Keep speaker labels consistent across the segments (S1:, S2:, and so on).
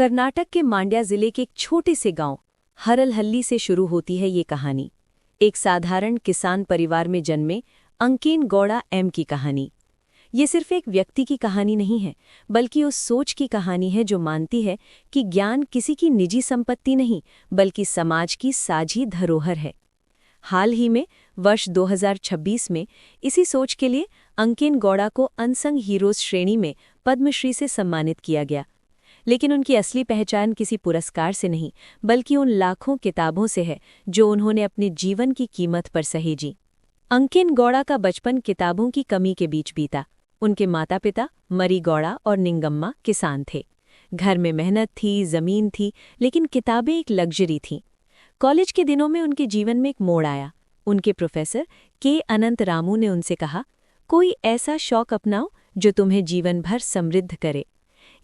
S1: कर्नाटक के मांड्या जिले के एक छोटे से गांव हरलहल्ली से शुरू होती है ये कहानी। एक साधारण किसान परिवार में जन्मे अंकेन गौड़ा एम की कहानी। ये सिर्फ एक व्यक्ति की कहानी नहीं है, बल्कि उस सोच की कहानी है जो मानती है कि ज्ञान किसी की निजी संपत्ति नहीं, बल्कि समाज की साझी धरोहर है। हाल ही में वर्ष 2026 में इसी सोच के लिए अंकेन गौड़ा को अनसंग हीरोज श्रेणी में पद्मश्री से सम्मानित किया गया। लेकिन उनकी असली पहचान किसी पुरस्कार से नहीं, बल्कि उन लाखों किताबों से है जो उन्होंने अपने जीवन की कीमत पर सहेजी। अंकेन गौड़ा का बचपन किताबों की कमी के बीच बीता। उनके माता पिता मरी गौड़ा और निंगम्मा किसान थे। घर में मेहनत थी, जमीन थी, लेकिन किताबें एक लग्जरी थीं। कॉलेज के दिनों में उनके जीवन में एक मोड़ आया। उनके प्रोफेसर के अनंत रामू ने उनसे कहा, कोई ऐसा शौक अपनाओ जो तुम्हें जीवन भर समृद्ध करे।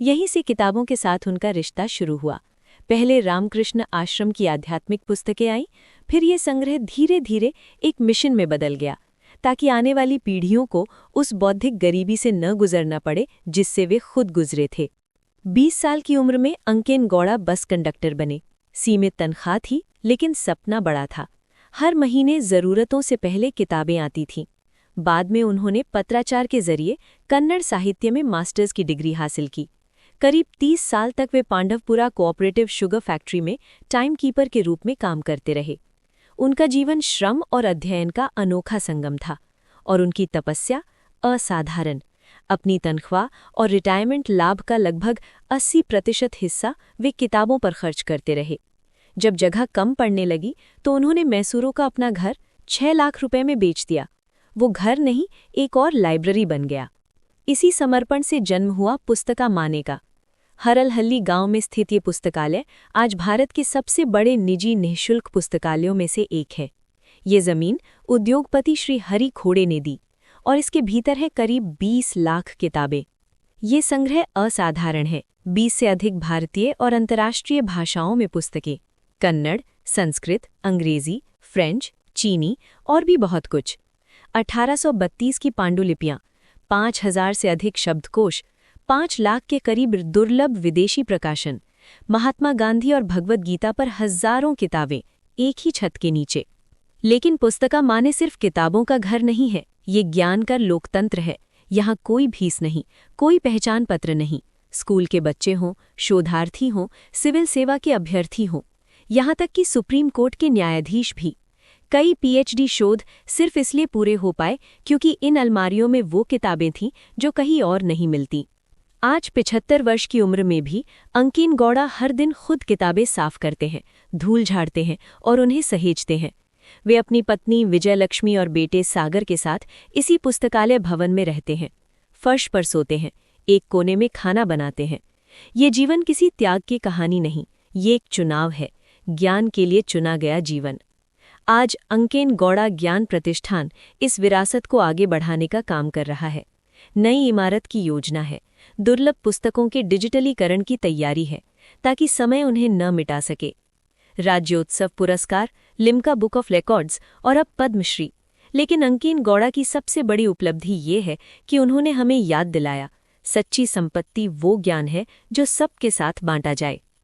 S1: यहीं से किताबों के साथ उनका रिश्ता शुरू हुआ। पहले रामकृष्ण आश्रम की आध्यात्मिक पुस्तकें आईं, फिर ये संग्रह धीरे धीरे एक मिशन में बदल गया, ताकि आने वाली पीढ़ियों को उस बौद्धिक गरीबी से न गुजरना पड़े जिससे वे खुद गुजरे थे। 20 साल की उम्र में अंकेन गौड़ा बस कंडक्टर बने। सीमित तनख्वाह थी, लेकिन सपना बड़ा था। हर महीने ज़रूरतों से पहले किताबें आती थीं। बाद में उन्होंने पत्राचार के जरिए कन्नड़ साहित्य में मास्टर्स की डिग्री हासिल की। करीब 30 साल तक वे पांडवपुरा कोऑपरेटिव शुगर फैक्ट्री में टाइम कीपर के रूप में काम करते रहे। उनका जीवन श्रम और अध्ययन का अनोखा संगम था, और उनकी तपस्या असाधारण। अपनी तनख्वाह और रिटायरमेंट लाभ का लगभग 80% हिस्सा वे किताबों पर खर्च करते रहे। जब जगह कम पड़ने लगी तो उन्होंने मैसूरों का अपना घर 6 लाख रुपए में बेच दिया। वो घर नहीं, एक और लाइब्रेरी बन गया। इसी समर्पण से जन्म हुआ पुस्तका माने का। हरलहल्ली गांव में स्थित ये पुस्तकालय आज भारत के सबसे बड़े निजी निःशुल्क पुस्तकालयों में से एक है। ये जमीन उद्योगपति श्री हरि खोड़े ने दी, और इसके भीतर है करीब 20 लाख किताबें। ये संग्रह असाधारण है। 20 से अधिक भारतीय और अंतर्राष्ट्रीय भाषाओं में पुस्तकें, कन्नड़, संस्कृत, अंग्रेजी, फ्रेंच, चीनी और भी बहुत कुछ। 1832 की पांडुलिपियां, 5000 से अधिक शब्दकोश, 5 लाख के करीब दुर्लभ विदेशी प्रकाशन, महात्मा गांधी और भगवद गीता पर हजारों किताबें एक ही छत के नीचे। लेकिन पुस्तका माने सिर्फ किताबों का घर नहीं है, ये ज्ञान का लोकतंत्र है। यहाँ कोई फीस नहीं, कोई पहचान पत्र नहीं। स्कूल के बच्चे हों, शोधार्थी हों, सिविल सेवा के अभ्यर्थी हों, यहाँ तक कि सुप्रीम कोर्ट के न्यायाधीश भी। कई पीएचडी शोध सिर्फ इसलिए पूरे हो पाए क्योंकि इन अलमारियों में वो किताबें थीं जो कहीं और नहीं मिलती। आज 75 वर्ष की उम्र में भी अंकेन गौड़ा हर दिन खुद किताबें साफ करते हैं, धूल झाड़ते हैं और उन्हें सहेजते हैं। वे अपनी पत्नी विजयलक्ष्मी और बेटे सागर के साथ इसी पुस्तकालय भवन में रहते हैं। फर्श पर सोते हैं, एक कोने में खाना बनाते हैं। ये जीवन किसी त्याग की कहानी नहीं, ये एक चुनाव है, ज्ञान के लिए चुना गया जीवन। आज अंकेन गौड़ा ज्ञान प्रतिष्ठान इस विरासत को आगे बढ़ाने का काम कर रहा है। नई इमारत की योजना है, दुर्लभ पुस्तकों के डिजिटलीकरण की तैयारी है, ताकि समय उन्हें न मिटा सके। राज्योत्सव पुरस्कार, लिम्का बुक ऑफ रिकॉर्ड्स और अब पद्मश्री। लेकिन अंकेन गौड़ा की सबसे बड़ी उपलब्धि ये है कि उन्होंने हमें याद दिलाया, सच्ची संपत्ति वो ज्ञान है जो सबके साथ बांटा जाए।